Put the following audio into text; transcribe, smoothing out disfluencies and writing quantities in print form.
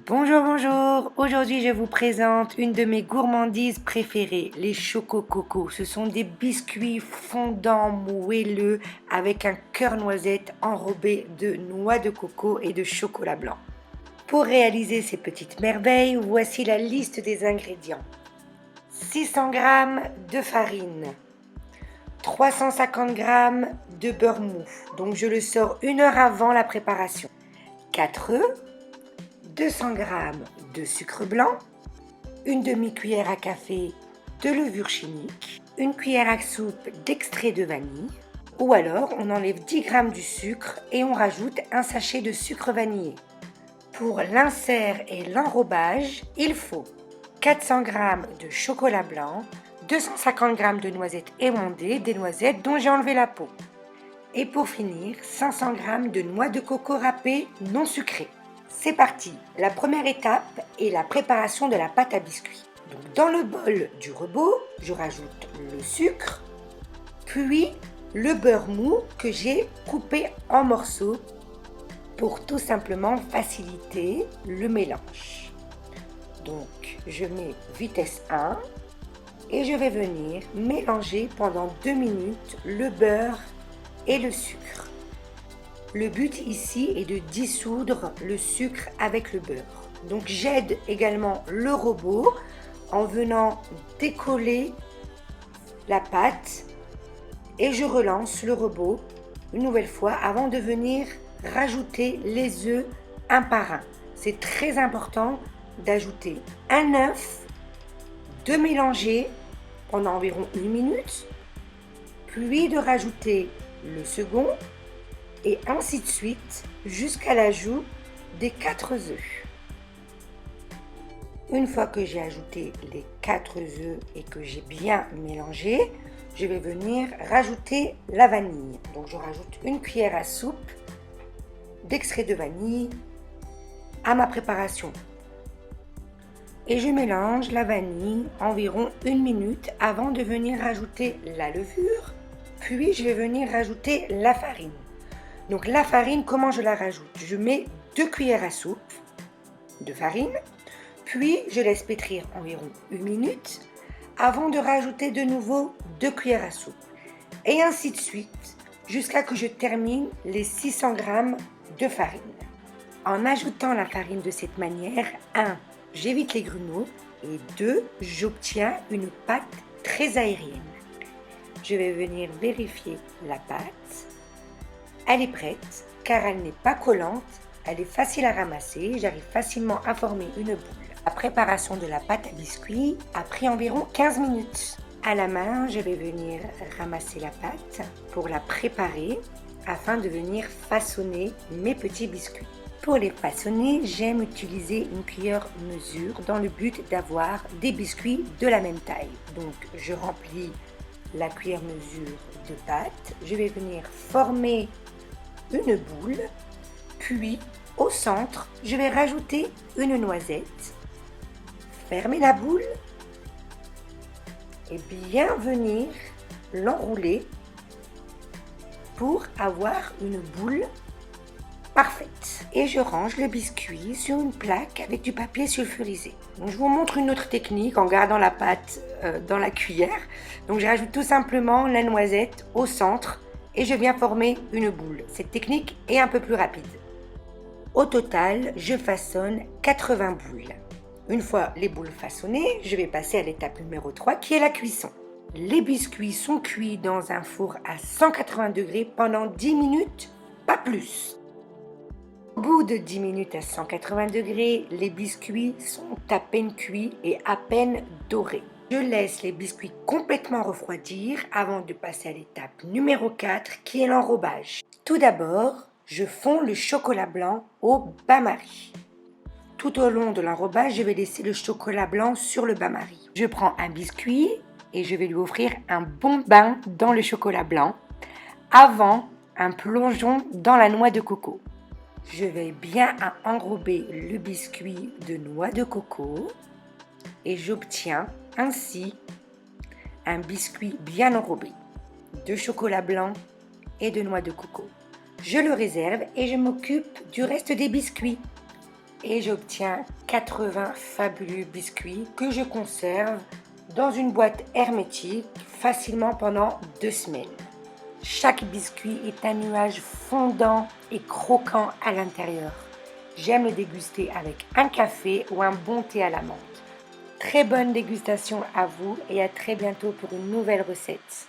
Bonjour, bonjour. Aujourd'hui, je vous présente une de mes gourmandises préférées, les Choco Coco. Ce sont des biscuits fondants moelleux avec un cœur noisette enrobé de noix de coco et de chocolat blanc. Pour réaliser ces petites merveilles, voici la liste des ingrédients. 600 g de farine, 350 g de beurre mou, donc je le sors 1 heure avant la préparation, 4 œufs, 200 g de sucre blanc, une demi-cuillère à café de levure chimique, une cuillère à soupe d'extrait de vanille, ou alors on enlève 10 g du sucre et on rajoute un sachet de sucre vanillé. Pour l'insert et l'enrobage, il faut 400 g de chocolat blanc, 250 g de noisettes émondées, des noisettes dont j'ai enlevé la peau. Et pour finir, 500 g de noix de coco râpée non sucrée. C'est parti, la première étape est la préparation de la pâte à biscuits. Donc dans le bol du robot, je rajoute le sucre, puis le beurre mou que j'ai coupé en morceaux pour tout simplement faciliter le mélange. Donc je mets vitesse 1 et je vais venir mélanger pendant 2 minutes le beurre et le sucre. Le but ici est de dissoudre le sucre avec le beurre. Donc j'aide également le robot en venant décoller la pâte et je relance le robot une nouvelle fois avant de venir rajouter les œufs un par un. C'est très important d'ajouter un œuf, de mélanger pendant environ 1 minute, puis de rajouter le second et ainsi de suite jusqu'à l'ajout des 4 œufs. Une fois que j'ai ajouté les 4 œufs et que j'ai bien mélangé, je vais venir rajouter la vanille. Donc je rajoute une cuillère à soupe d'extrait de vanille à ma préparation. Et je mélange la vanille environ 1 minute avant de venir rajouter la levure, puis je vais venir rajouter la farine. Donc la farine, comment je la rajoute? Je mets 2 cuillères à soupe de farine, puis je laisse pétrir environ 1 minute avant de rajouter de nouveau 2 cuillères à soupe. Et ainsi de suite jusqu'à que je termine les 600 g de farine. En ajoutant la farine de cette manière, 1. J'évite les grumeaux et 2. J'obtiens une pâte très aérienne. Je vais venir vérifier la pâte. Elle est prête car elle n'est pas collante, elle est facile à ramasser, j'arrive facilement à former une boule. La préparation de la pâte à biscuits a pris environ 15 minutes. À la main, je vais venir ramasser la pâte pour la préparer afin de venir façonner mes petits biscuits. Pour les façonner, j'aime utiliser une cuillère mesure dans le but d'avoir des biscuits de la même taille. Donc je remplis la cuillère mesure de pâte, je vais venir former une boule, puis au centre, je vais rajouter une noisette, fermer la boule et bien venir l'enrouler pour avoir une boule parfaite. Et je range le biscuit sur une plaque avec du papier sulfurisé. Donc, je vous montre une autre technique en gardant la pâte dans la cuillère. Donc je rajoute tout simplement la noisette au centre et je viens former une boule. Cette technique est un peu plus rapide. Au total, je façonne 80 boules. Une fois les boules façonnées, je vais passer à l'étape numéro 3 qui est la cuisson. Les biscuits sont cuits dans un four à 180 degrés pendant 10 minutes, pas plus. Au bout de 10 minutes à 180 degrés, les biscuits sont à peine cuits et à peine dorés. Je laisse les biscuits complètement refroidir avant de passer à l'étape numéro 4 qui est l'enrobage. Tout d'abord, je fonds le chocolat blanc au bain-marie. Tout au long de l'enrobage, je vais laisser le chocolat blanc sur le bain-marie. Je prends un biscuit et je vais lui offrir un bon bain dans le chocolat blanc avant un plongeon dans la noix de coco. Je vais bien enrober le biscuit de noix de coco et j'obtiens ainsi un biscuit bien enrobé de chocolat blanc et de noix de coco. Je le réserve et je m'occupe du reste des biscuits. et j'obtiens 80 fabuleux biscuits que je conserve dans une boîte hermétique facilement pendant 2 semaines. Chaque biscuit est un nuage fondant et croquant à l'intérieur. J'aime le déguster avec un café ou un bon thé à la menthe. Très bonne dégustation à vous et à très bientôt pour une nouvelle recette.